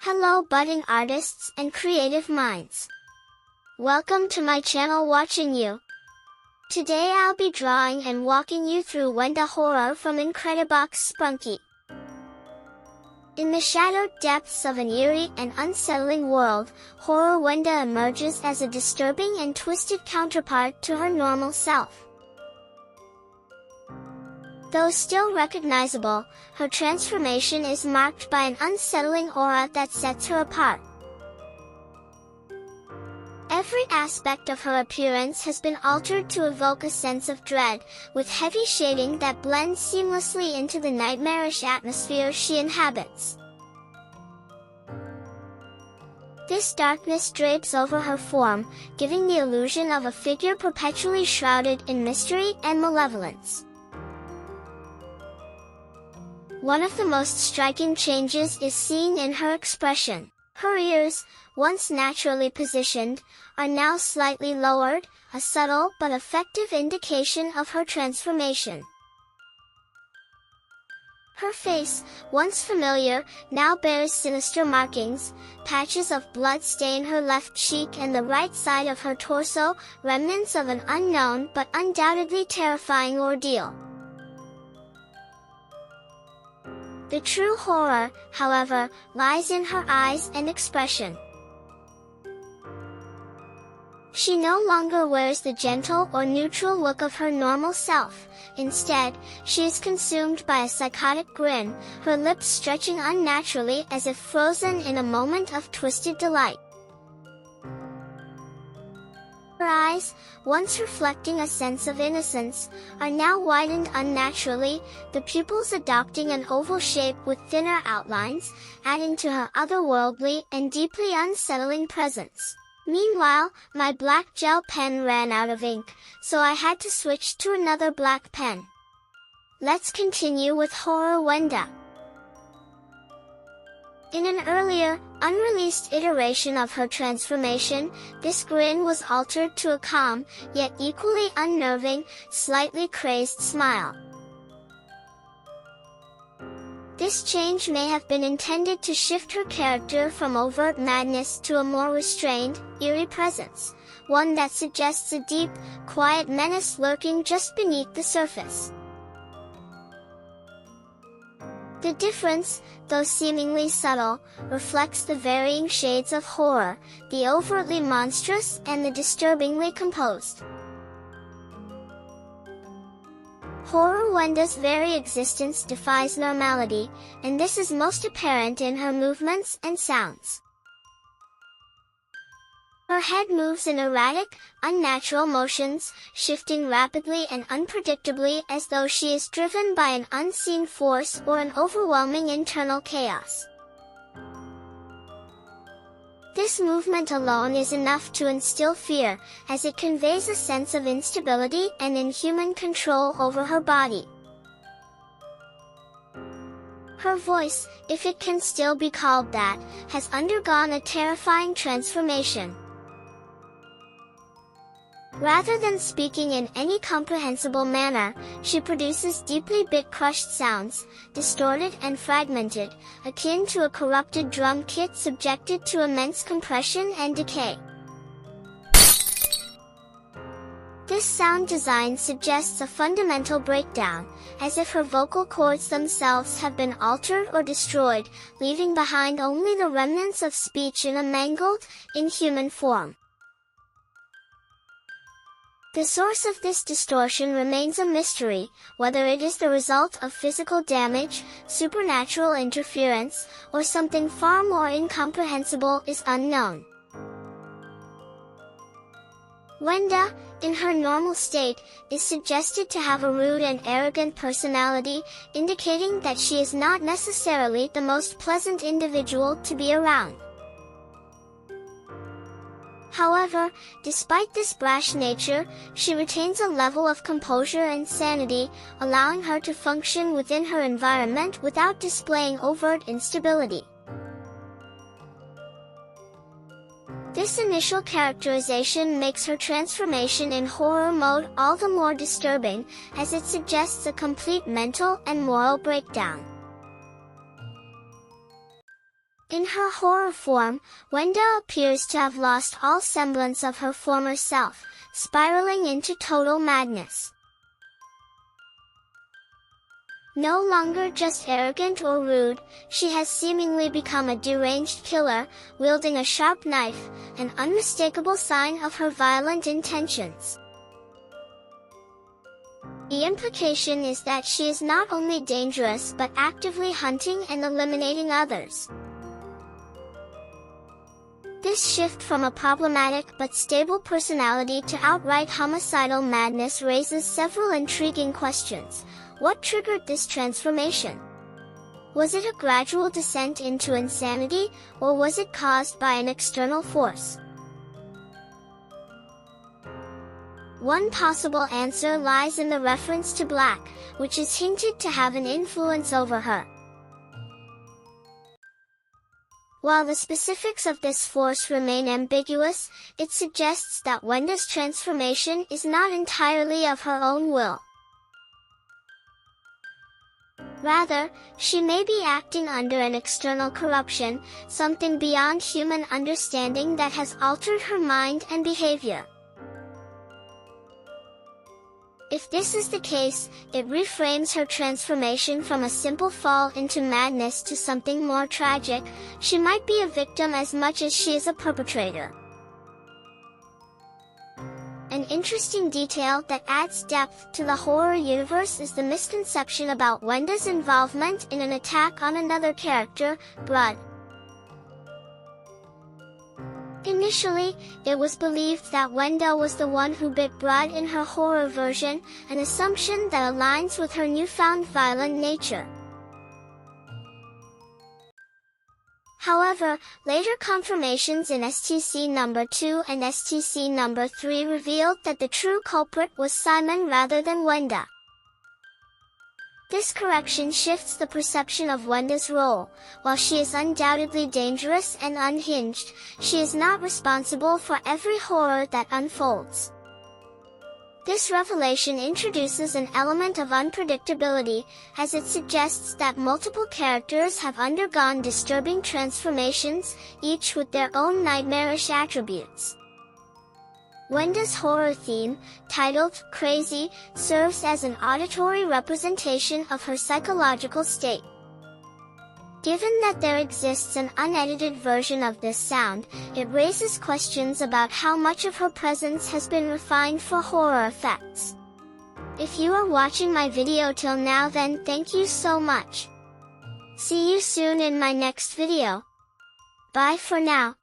Hello budding artists and creative minds. Welcome to my channel Watching You. Today I'll be drawing and walking you through Wenda Horror from Incredibox Sprunki. In the shadowed depths of an eerie and unsettling world, Horror Wenda emerges as a disturbing and twisted counterpart to her normal self. Though still recognizable, her transformation is marked by an unsettling aura that sets her apart. Every aspect of her appearance has been altered to evoke a sense of dread, with heavy shading that blends seamlessly into the nightmarish atmosphere she inhabits. This darkness drapes over her form, giving the illusion of a figure perpetually shrouded in mystery and malevolence. One of the most striking changes is seen in her expression. Her ears, once naturally positioned, are now slightly lowered, a subtle but effective indication of her transformation. Her face, once familiar, now bears sinister markings. Patches of blood stain her left cheek and the right side of her torso, remnants of an unknown but undoubtedly terrifying ordeal. The true horror, however, lies in her eyes and expression. She no longer wears the gentle or neutral look of her normal self. Instead, she is consumed by a psychotic grin, her lips stretching unnaturally as if frozen in a moment of twisted delight. Her eyes, once reflecting a sense of innocence, are now widened unnaturally, the pupils adopting an oval shape with thinner outlines, adding to her otherworldly and deeply unsettling presence. Meanwhile, my black gel pen ran out of ink, so I had to switch to another black pen. Let's continue with Horror Wenda. In an earlier, unreleased iteration of her transformation, this grin was altered to a calm, yet equally unnerving, slightly crazed smile. This change may have been intended to shift her character from overt madness to a more restrained, eerie presence, one that suggests a deep, quiet menace lurking just beneath the surface. The difference, though seemingly subtle, reflects the varying shades of horror, the overtly monstrous and the disturbingly composed. Horror Wenda's very existence defies normality, and this is most apparent in her movements and sounds. Her head moves in erratic, unnatural motions, shifting rapidly and unpredictably as though she is driven by an unseen force or an overwhelming internal chaos. This movement alone is enough to instill fear, as it conveys a sense of instability and inhuman control over her body. Her voice, if it can still be called that, has undergone a terrifying transformation. Rather than speaking in any comprehensible manner, she produces deeply bit-crushed sounds, distorted and fragmented, akin to a corrupted drum kit subjected to immense compression and decay. This sound design suggests a fundamental breakdown, as if her vocal cords themselves have been altered or destroyed, leaving behind only the remnants of speech in a mangled, inhuman form. The source of this distortion remains a mystery, whether it is the result of physical damage, supernatural interference, or something far more incomprehensible is unknown. Wenda, in her normal state, is suggested to have a rude and arrogant personality, indicating that she is not necessarily the most pleasant individual to be around. However, despite this brash nature, she retains a level of composure and sanity, allowing her to function within her environment without displaying overt instability. This initial characterization makes her transformation in horror mode all the more disturbing, as it suggests a complete mental and moral breakdown. In her horror form, Wenda appears to have lost all semblance of her former self, spiraling into total madness. No longer just arrogant or rude, she has seemingly become a deranged killer, wielding a sharp knife, an unmistakable sign of her violent intentions. The implication is that she is not only dangerous but actively hunting and eliminating others. This shift from a problematic but stable personality to outright homicidal madness raises several intriguing questions. What triggered this transformation? Was it a gradual descent into insanity, or was it caused by an external force? One possible answer lies in the reference to black, which is hinted to have an influence over her. While the specifics of this force remain ambiguous, it suggests that Wenda's transformation is not entirely of her own will. Rather, she may be acting under an external corruption, something beyond human understanding that has altered her mind and behavior. If this is the case, it reframes her transformation from a simple fall into madness to something more tragic. She might be a victim as much as she is a perpetrator. An interesting detail that adds depth to the horror universe is the misconception about Wenda's involvement in an attack on another character, Brud. Initially, it was believed that Wenda was the one who bit Brud in her horror version, an assumption that aligns with her newfound violent nature. However, later confirmations in STC number 2 and STC number 3 revealed that the true culprit was Simon rather than Wenda. This correction shifts the perception of Wenda's role. While she is undoubtedly dangerous and unhinged, she is not responsible for every horror that unfolds. This revelation introduces an element of unpredictability, as it suggests that multiple characters have undergone disturbing transformations, each with their own nightmarish attributes. Wenda's horror theme, titled Crazy, serves as an auditory representation of her psychological state. Given that there exists an unedited version of this sound, it raises questions about how much of her presence has been refined for horror effects. If you are watching my video till now, then thank you so much. See you soon in my next video. Bye for now.